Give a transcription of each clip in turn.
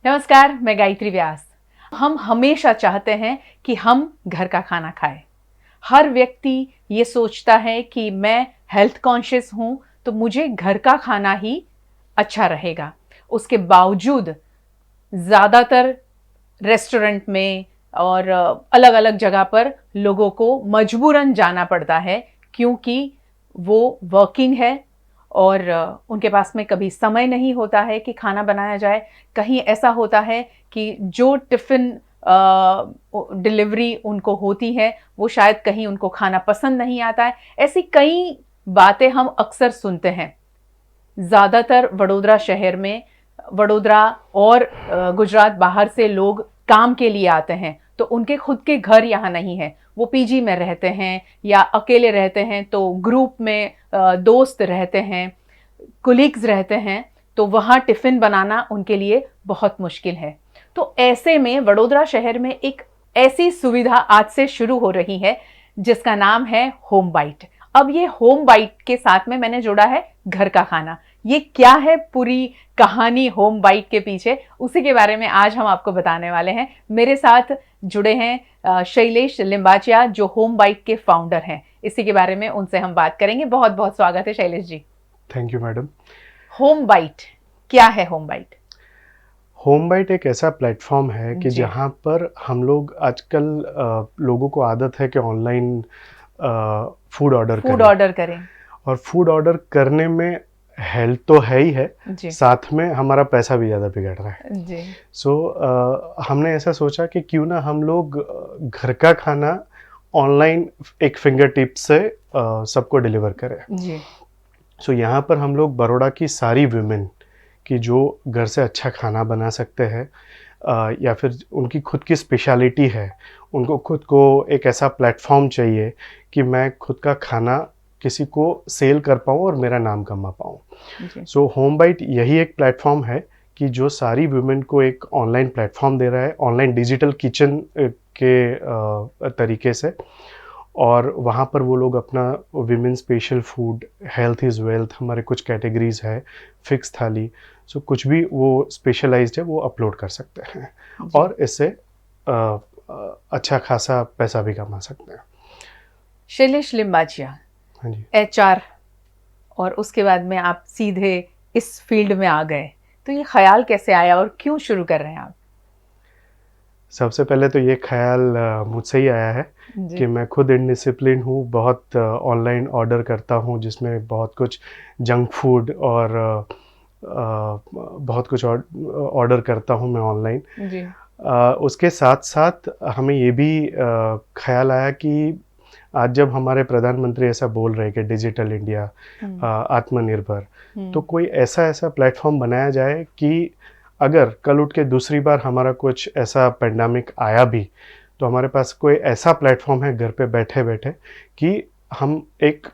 नमस्कार, मैं गायत्री व्यास। हम हमेशा चाहते हैं कि हम घर का खाना खाएं। हर व्यक्ति ये सोचता है कि मैं हेल्थ कॉन्शियस हूँ तो मुझे घर का खाना ही अच्छा रहेगा। उसके बावजूद ज़्यादातर रेस्टोरेंट में और अलग अलग जगह पर लोगों को मजबूरन जाना पड़ता है क्योंकि वो वर्किंग है और उनके पास में कभी समय नहीं होता है कि खाना बनाया जाए। कहीं ऐसा होता है कि जो टिफ़िन डिलीवरी उनको होती है वो शायद कहीं उनको खाना पसंद नहीं आता है। ऐसी कई बातें हम अक्सर सुनते हैं। ज़्यादातर वडोदरा शहर में, वडोदरा और गुजरात बाहर से लोग काम के लिए आते हैं तो उनके खुद के घर यहाँ नहीं है। वो पीजी में रहते हैं या अकेले रहते हैं तो ग्रुप में दोस्त रहते हैं, कुलीग्स रहते हैं, तो वहाँ टिफ़िन बनाना उनके लिए बहुत मुश्किल है। तो ऐसे में वडोदरा शहर में एक ऐसी सुविधा आज से शुरू हो रही है जिसका नाम है होम बाइट। अब ये होम बाइट के साथ में मैंने जोड़ा है घर का खाना। ये क्या है पूरी कहानी होम बाइट के पीछे, उसी के बारे में आज हम आपको बताने वाले हैं। मेरे साथ जुड़े हैं शैलेश लिंबाचिया जो होम बाइट के फाउंडर हैं। इसी के बारे में उनसे हम बात करेंगे। बहुत बहुत स्वागत है Shailesh ji. Thank you madam. Home bite क्या है? होम बाइट एक ऐसा प्लेटफॉर्म है कि जहाँ पर हम लोग आजकल लोगों को आदत है कि ऑनलाइन फूड ऑर्डर करें और फूड ऑर्डर करने में हेल्थ तो है ही है, साथ में हमारा पैसा भी ज़्यादा बिगड़ रहा है। हमने ऐसा सोचा कि क्यों ना हम लोग घर का खाना ऑनलाइन एक फिंगर टिप से सबको डिलीवर करें। यहाँ पर हम लोग बड़ौदा की सारी वुमेन कि जो घर से अच्छा खाना बना सकते हैं या फिर उनकी खुद की स्पेशलिटी है, उनको खुद को एक ऐसा प्लेटफॉर्म चाहिए कि मैं खुद का खाना किसी को सेल कर पाऊँ और मेरा नाम कमा पाऊँ। होम बाइट यही एक प्लेटफॉर्म है कि जो सारी वुमेन को एक ऑनलाइन प्लेटफॉर्म दे रहा है, ऑनलाइन डिजिटल किचन के तरीके से, और वहाँ पर वो लोग अपना women special food, health is wealth, हमारे कुछ कैटेगरीज है, फिक्स थाली, कुछ भी वो स्पेशलाइज्ड है वो अपलोड कर सकते हैं और इससे अच्छा खासा पैसा भी कमा सकते हैं। शैलेश लिंबाचिया, हाँ जी, HR, और उसके बाद में आप सीधे इस फील्ड में आ गए, तो ये ख्याल कैसे आया और क्यों शुरू कर रहे हैं आप? सबसे पहले तो ये ख्याल मुझसे ही आया है कि मैं खुद इनडिसिप्लिन हूँ, बहुत ऑनलाइन ऑर्डर करता हूँ जिसमें बहुत कुछ जंक फूड और बहुत कुछ ऑर्डर करता हूँ मैं ऑनलाइन। उसके साथ साथ हमें ये भी ख्याल आया कि आज जब हमारे प्रधानमंत्री ऐसा बोल रहे हैं कि डिजिटल इंडिया, आत्मनिर्भर, तो कोई ऐसा प्लेटफॉर्म बनाया जाए कि अगर कल उठ के दूसरी बार हमारा कुछ ऐसा पेंडेमिक आया भी तो हमारे पास कोई ऐसा प्लेटफॉर्म है घर पे बैठे बैठे कि हम एक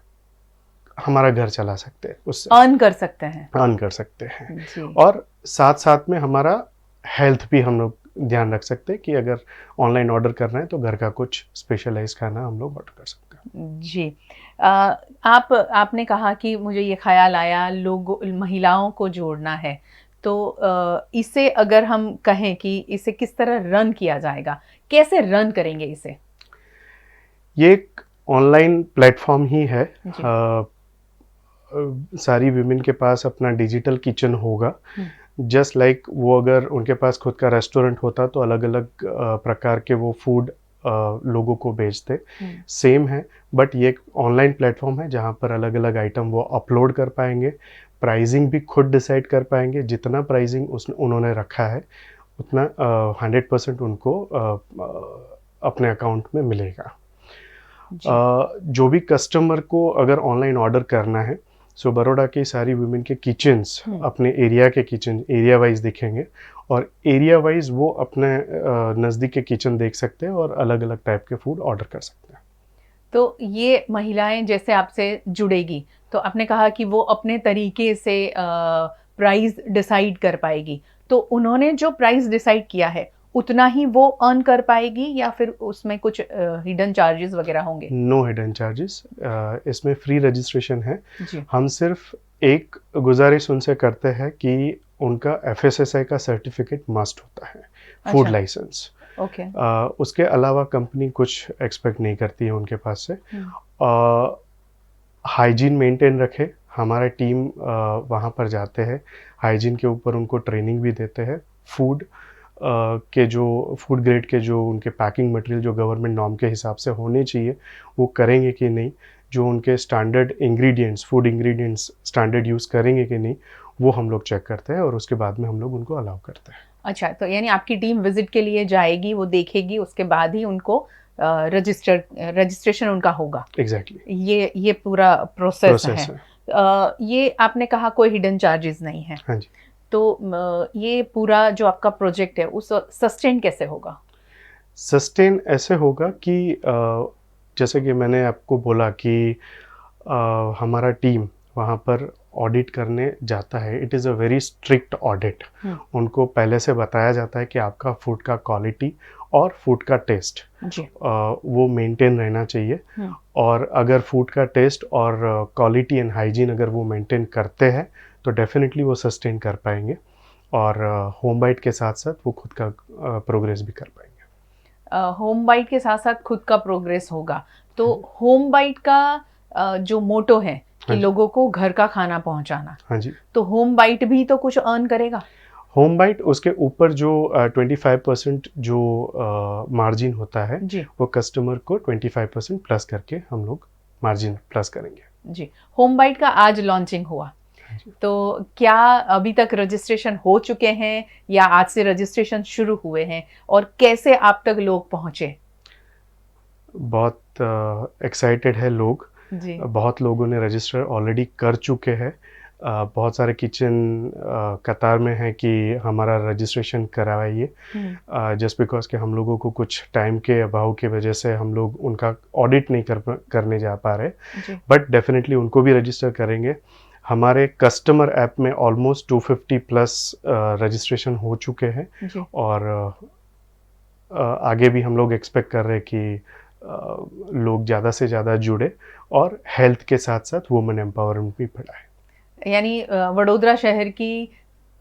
हमारा घर चला सकते हैं, उससे अर्न कर सकते हैं और साथ साथ में हमारा हेल्थ भी हम लोग ध्यान रख सकते हैं कि अगर ऑनलाइन ऑर्डर कर रहे हैं तो घर का कुछ स्पेशलाइज खाना हम लोग ऑर्डर कर सकते हैं। जी, आपने कहा कि मुझे ये ख्याल आया महिलाओं को जोड़ना है, तो इसे अगर हम कहें कि इसे किस तरह रन किया जाएगा, कैसे रन करेंगे इसे? ये एक ऑनलाइन प्लेटफॉर्म ही है। सारी विमेन के पास अपना डिजिटल किचन होगा, जस्ट लाइक वो अगर उनके पास खुद का रेस्टोरेंट होता तो अलग अलग प्रकार के वो फूड लोगों को बेचते, सेम है, बट ये एक ऑनलाइन प्लेटफॉर्म है जहाँ पर अलग अलग आइटम वो अपलोड कर पाएंगे, प्राइसिंग भी खुद डिसाइड कर पाएंगे, जितना प्राइसिंग उन्होंने रखा है उतना 100% उनको अपने अकाउंट में मिलेगा। जो भी कस्टमर को अगर ऑनलाइन ऑर्डर करना है, बड़ौदा की सारी वुमेन के किचन्स अपने एरिया के किचन एरिया वाइज दिखेंगे और एरिया वाइज वो अपने नज़दीक के किचन देख सकते हैं और अलग अलग टाइप के फूड ऑर्डर कर सकते हैं। तो ये महिलाएं जैसे आपसे जुड़ेगी तो आपने कहा कि वो अपने तरीके से प्राइस डिसाइड कर पाएगी, तो उन्होंने जो प्राइस डिसाइड किया है उतना ही वो अर्न कर पाएगी या फिर उसमें कुछ हिडन चार्जेस वगैरह होंगे? नो हिडन चार्जेस, इसमें फ्री रजिस्ट्रेशन है। हम सिर्फ एक गुजारिश उनसे करते हैं कि उनका FSSAI का सर्टिफिकेट मस्ट होता है, फूड अच्छा। लाइसेंस। ओके। उसके अलावा कंपनी कुछ एक्सपेक्ट नहीं करती है उनके पास से। हाइजीन मेंटेन रखे, हमारा टीम वहाँ पर जाते हैं, हाइजीन के ऊपर उनको ट्रेनिंग भी देते हैं। फूड के जो फूड ग्रेड के जो उनके पैकिंग मटेरियल जो गवर्नमेंट नॉर्म के हिसाब से होने चाहिए वो करेंगे कि नहीं, जो उनके standard ingredients food ingredients standard use करेंगे कि नहीं, वो हम लोग चेक करते हैं और उसके बाद में हम लोग उनको अलाउ करते हैं। अच्छा, तो यानी आपकी टीम विजिट के लिए जाएगी, वो देखेगी, उसके बाद ही उनको रजिस्ट्रेशन उनका होगा। एग्जैक्टली। ये पूरा प्रोसेस है। है। ये आपने कहा कोई हिडन चार्जेस नहीं है, हाँ जी। तो ये पूरा जो आपका प्रोजेक्ट है उस सस्टेन कैसे होगा? सस्टेन ऐसे होगा कि जैसे कि मैंने आपको बोला कि हमारा टीम वहाँ पर ऑडिट करने जाता है। It is a very strict audit. उनको पहले से बताया जाता है कि आपका फूड का क्वालिटी और फूड का टेस्ट जी। वो मेंटेन रहना चाहिए। और अगर फूड का टेस्ट और क्वालिटी एंड हाइजीन अगर वो मेंटेन करते हैं तो डेफिनेटली वो सस्टेन कर पाएंगे और होम बाइट के साथ साथ वो खुद का प्रोग्रेस भी कर पाएंगे। होम बाइट के साथ साथ खुद का प्रोग्रेस होगा, तो होम बाइट का जो मोटो है कि लोगों को घर का खाना पहुंचाना, हाँ जी, तो होम बाइट भी तो कुछ अर्न करेगा। होम बाइट उसके ऊपर जो 25% जो मार्जिन होता है जी। वो कस्टमर को 25% प्लस करके हम लोग मार्जिन प्लस करेंगे। जी। होम बाइट का आज लॉन्चिंग हुआ, तो क्या अभी तक रजिस्ट्रेशन हो चुके हैं या आज से रजिस्ट्रेशन शुरू हुए हैं, और कैसे आप तक लोग पहुंचे? बहुत एक्साइटेड है लोग जी। बहुत लोगों ने रजिस्टर ऑलरेडी कर चुके हैं। बहुत सारे किचन कतार में है कि हमारा रजिस्ट्रेशन करवाइए, जस्ट बिकॉज कि हम लोगों को कुछ टाइम के अभाव की वजह से हम लोग उनका ऑडिट नहीं करने जा पा रहे, बट डेफिनेटली उनको भी रजिस्टर करेंगे। हमारे कस्टमर ऐप में ऑलमोस्ट 250 प्लस रजिस्ट्रेशन हो चुके हैं और आगे भी हम लोग एक्सपेक्ट कर रहे हैं कि लोग ज़्यादा से ज़्यादा जुड़े और हेल्थ के साथ साथ वुमेन एम्पावरमेंट भी बढ़ाए। यानी वडोदरा शहर की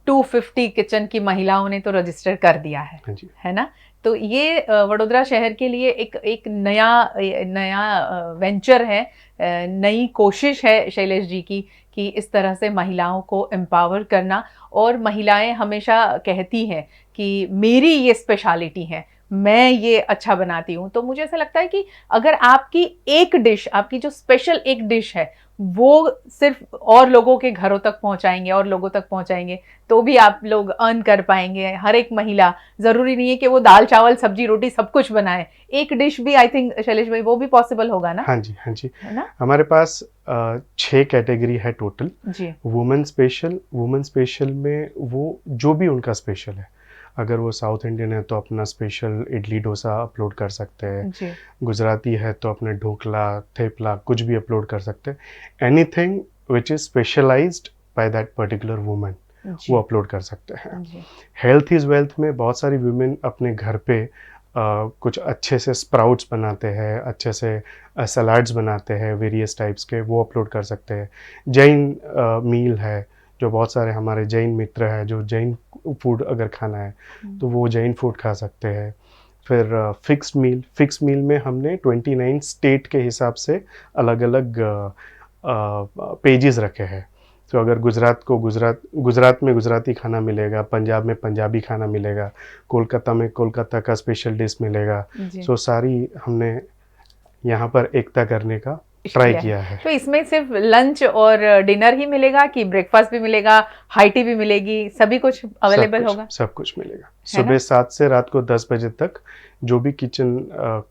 250 किचन की महिलाओं ने तो रजिस्टर कर दिया है ना? तो ये वडोदरा शहर के लिए एक नया वेंचर है, नई कोशिश है शैलेश जी की कि इस तरह से महिलाओं को एम्पावर करना। और महिलाएं हमेशा कहती हैं कि मेरी ये स्पेशलिटी है, मैं ये अच्छा बनाती हूँ। तो मुझे ऐसा लगता है कि अगर आपकी एक डिश, आपकी जो स्पेशल एक डिश है, वो सिर्फ और लोगों के घरों तक पहुंचाएंगे और लोगों तक पहुंचाएंगे तो भी आप लोग अर्न कर पाएंगे। हर एक महिला, जरूरी नहीं है कि वो दाल चावल सब्जी रोटी सब कुछ बनाए, एक डिश भी आई थिंक शैलेश भाई वो भी पॉसिबल होगा ना? हाँ जी, हाँ जी, है ना? हमारे पास 6 कैटेगरी है टोटल जी। वुमेन स्पेशल में वो जो भी उनका स्पेशल है, अगर वो साउथ इंडियन है तो अपना स्पेशल इडली डोसा अपलोड कर सकते हैं, गुजराती है तो अपने ढोकला थेपला कुछ भी अपलोड कर सकते हैं। Anything which is specialised by that particular women वो अपलोड कर सकते हैं। हेल्थ इज़ वेल्थ में बहुत सारी वुमेन अपने घर पे कुछ अच्छे से स्प्राउट्स बनाते हैं, अच्छे से सलाड्स बनाते हैं वेरियस टाइप्स के, वो अपलोड कर सकते हैं। जैन मील है, जो बहुत सारे हमारे जैन मित्र हैं जो जैन फूड अगर खाना है तो वो जैन फूड खा सकते हैं। फिर फिक्स्ड मील में हमने 29 स्टेट के हिसाब से अलग अलग पेजेस रखे हैं। तो अगर गुजरात में गुजराती खाना मिलेगा, पंजाब में पंजाबी खाना मिलेगा, कोलकाता में कोलकाता का स्पेशल डिश मिलेगा। सो सारी हमने यहाँ पर एकता करने का ट्राई किया है। तो इसमें सिर्फ लंच और डिनर ही मिलेगा कि ब्रेकफास्ट भी मिलेगा, हाई टी भी मिलेगी, सभी कुछ अवेलेबल होगा? सब कुछ मिलेगा। सुबह 7 से रात को 10 बजे तक जो भी किचन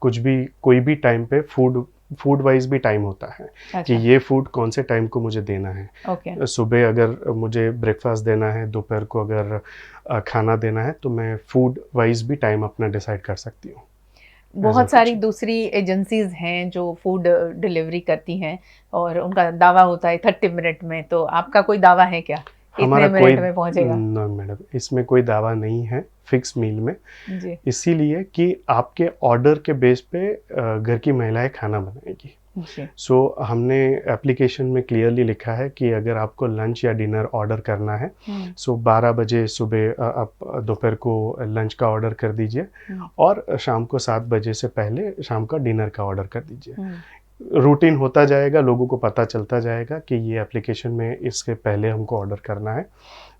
कुछ भी कोई भी टाइम पे फूड वाइज भी टाइम होता है कि ये फूड कौन से टाइम को मुझे देना है। सुबह अगर मुझे ब्रेकफास्ट देना है, दोपहर को अगर खाना देना है, तो मैं फूड वाइज भी टाइम अपना डिसाइड कर सकती हूँ। बहुत सारी दूसरी एजेंसीज हैं जो फूड डिलीवरी करती हैं और उनका दावा होता है 30 मिनट में, तो आपका कोई दावा है क्या हमारा इतने मिनट में पहुंचेगा? नो मैडम, इसमें कोई दावा नहीं है फिक्स मील में जी। इसीलिए कि आपके ऑर्डर के बेस पे घर की महिलाएं खाना बनाएगी। सो हमने एप्लीकेशन में क्लियरली लिखा है कि अगर आपको लंच या डिनर ऑर्डर करना है, सो 12 बजे सुबह आप दोपहर को लंच का ऑर्डर कर दीजिए और शाम को 7 बजे से पहले शाम का डिनर का ऑर्डर कर दीजिए। रूटीन होता जाएगा, लोगों को पता चलता जाएगा कि ये एप्लीकेशन में इसके पहले हमको ऑर्डर करना है।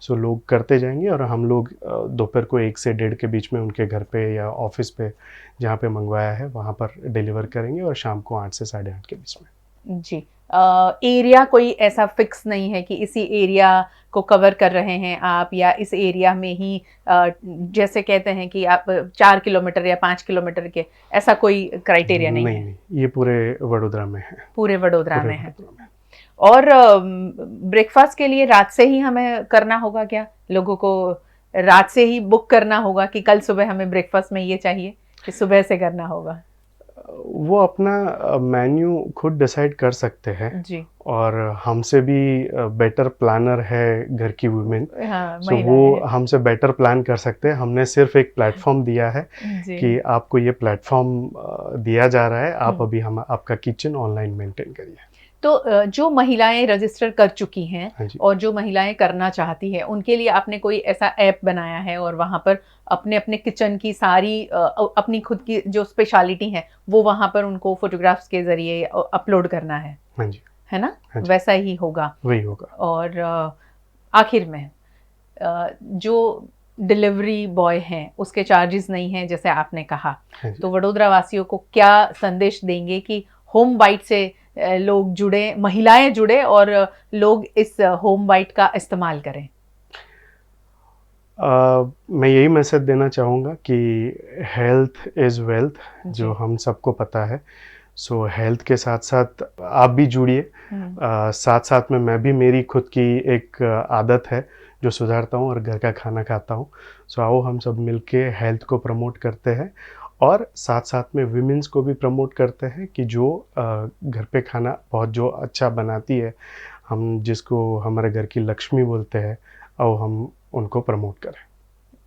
सो लोग करते जाएंगे और हम लोग दोपहर को 1 से 1:30 के बीच में उनके घर पे या ऑफिस पे जहाँ पे मंगवाया है वहाँ पर डिलीवर करेंगे और शाम को 8 से 8:30 के बीच में। जी। एरिया कोई ऐसा फिक्स नहीं है कि इसी एरिया को कवर कर रहे हैं आप, या इस एरिया में ही जैसे कहते हैं कि आप 4 किलोमीटर या 5 किलोमीटर के, ऐसा कोई क्राइटेरिया नहीं है? नहीं, ये पूरे वडोदरा में है। पूरे वडोदरा में है। और ब्रेकफास्ट के लिए रात से ही हमें करना होगा क्या? लोगों को रात से ही बुक करना होगा कि कल सुबह हमें ब्रेकफास्ट में ये चाहिए, कि सुबह से करना होगा? वो अपना मेन्यू खुद डिसाइड कर सकते हैं जी। और हमसे भी बेटर प्लानर है घर की वुमेन, सो वो हमसे बेटर प्लान कर सकते हैं। हमने सिर्फ एक प्लेटफॉर्म दिया है कि आपको ये प्लेटफॉर्म दिया जा रहा है, आप अभी हम आपका किचन ऑनलाइन मेंटेन करिए। तो जो महिलाएं रजिस्टर कर चुकी हैं और जो महिलाएं करना चाहती हैं, उनके लिए आपने कोई ऐसा ऐप बनाया है और वहाँ पर अपने अपने किचन की सारी अपनी खुद की जो स्पेशलिटी है वो वहाँ पर उनको फोटोग्राफ्स के जरिए अपलोड करना है? हाँ जी। है ना? हाँ, वैसा ही होगा। वही होगा। और आखिर में जो डिलीवरी बॉय हैं उसके चार्जेस नहीं हैं जैसे आपने कहा, तो वडोदरा वासियों को क्या संदेश देंगे कि होम बाइट से लोग जुड़े, महिलाएं जुड़े और लोग इस होम बाइट का इस्तेमाल करें? मैं यही मैसेज देना चाहूँगा कि हेल्थ इज़ वेल्थ, जो हम सबको पता है। सो हेल्थ के साथ साथ आप भी जुड़िए, साथ साथ में मैं भी, मेरी खुद की एक आदत है जो सुधारता हूँ और घर का खाना खाता हूँ। सो आओ हम सब मिलके हेल्थ को प्रमोट करते हैं और साथ साथ में विमेंस को भी प्रमोट करते हैं कि जो घर पे खाना बहुत जो अच्छा बनाती है, हम जिसको हमारे घर की लक्ष्मी बोलते हैं, आओ हम उनको प्रमोट करें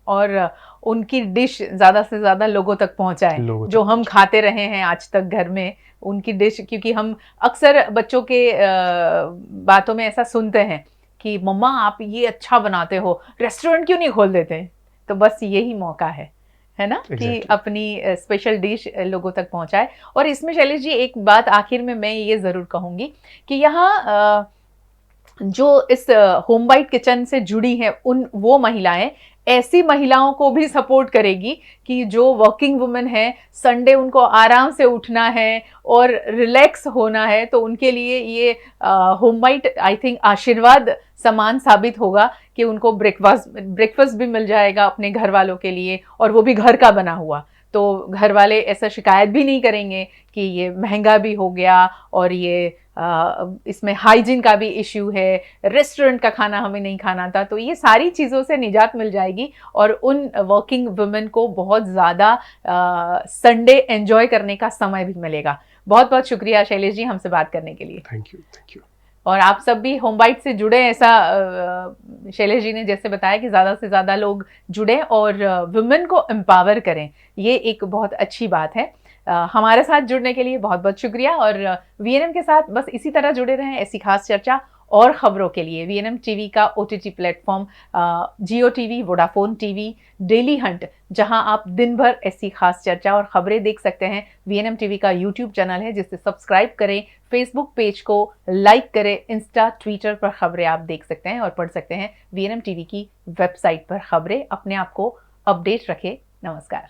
और उनकी डिश ज़्यादा से ज़्यादा लोगों तक पहुंचाएं, जो हम खाते रहे हैं आज तक घर में, उनकी डिश। क्योंकि हम अक्सर बच्चों के बातों में ऐसा सुनते हैं कि मम्मा आप ये अच्छा बनाते हो, रेस्टोरेंट क्यों नहीं खोल देते? तो बस यही मौका है ना, कि अपनी स्पेशल डिश लोगों तक पहुंचाए। और इसमें शैलेश जी एक बात आखिर में मैं ये ज़रूर कहूँगी कि यहाँ जो इस होम बाइट किचन से जुड़ी हैं वो महिलाएं ऐसी महिलाओं को भी सपोर्ट करेगी कि जो वर्किंग वुमेन है, संडे उनको आराम से उठना है और रिलैक्स होना है, तो उनके लिए ये होम बाइट आई थिंक आशीर्वाद समान साबित होगा कि उनको ब्रेकफास्ट भी मिल जाएगा अपने घर वालों के लिए, और वो भी घर का बना हुआ। तो घर वाले ऐसा शिकायत भी नहीं करेंगे कि ये महंगा भी हो गया और ये इसमें हाइजीन का भी इश्यू है, रेस्टोरेंट का खाना हमें नहीं खाना था। तो ये सारी चीज़ों से निजात मिल जाएगी और उन वर्किंग वुमेन को बहुत ज़्यादा संडे एंजॉय करने का समय भी मिलेगा। बहुत बहुत शुक्रिया शैलेश जी हमसे बात करने के लिए। Thank you. और आप सब भी होम बाइट से जुड़े, ऐसा शैलेश जी ने जैसे बताया कि ज़्यादा से ज़्यादा लोग जुड़े और वुमेन को एम्पावर करें, ये एक बहुत अच्छी बात है। हमारे साथ जुड़ने के लिए बहुत बहुत शुक्रिया और वीएनएम के साथ बस इसी तरह जुड़े रहें। ऐसी खास चर्चा और ख़बरों के लिए वीएनएम टीवी का OTT platform Jio TV, Vodafone TV, Dailyhunt, जहां आप दिन भर ऐसी खास चर्चा और ख़बरें देख सकते हैं। वीएनएम टीवी का यूट्यूब चैनल है जिसे सब्सक्राइब करें, फेसबुक पेज को लाइक करें, इंस्टा ट्विटर पर ख़बरें आप देख सकते हैं और पढ़ सकते हैं। वीएनएम टीवी की वेबसाइट पर ख़बरें। अपने आप को अपडेट रखें। नमस्कार।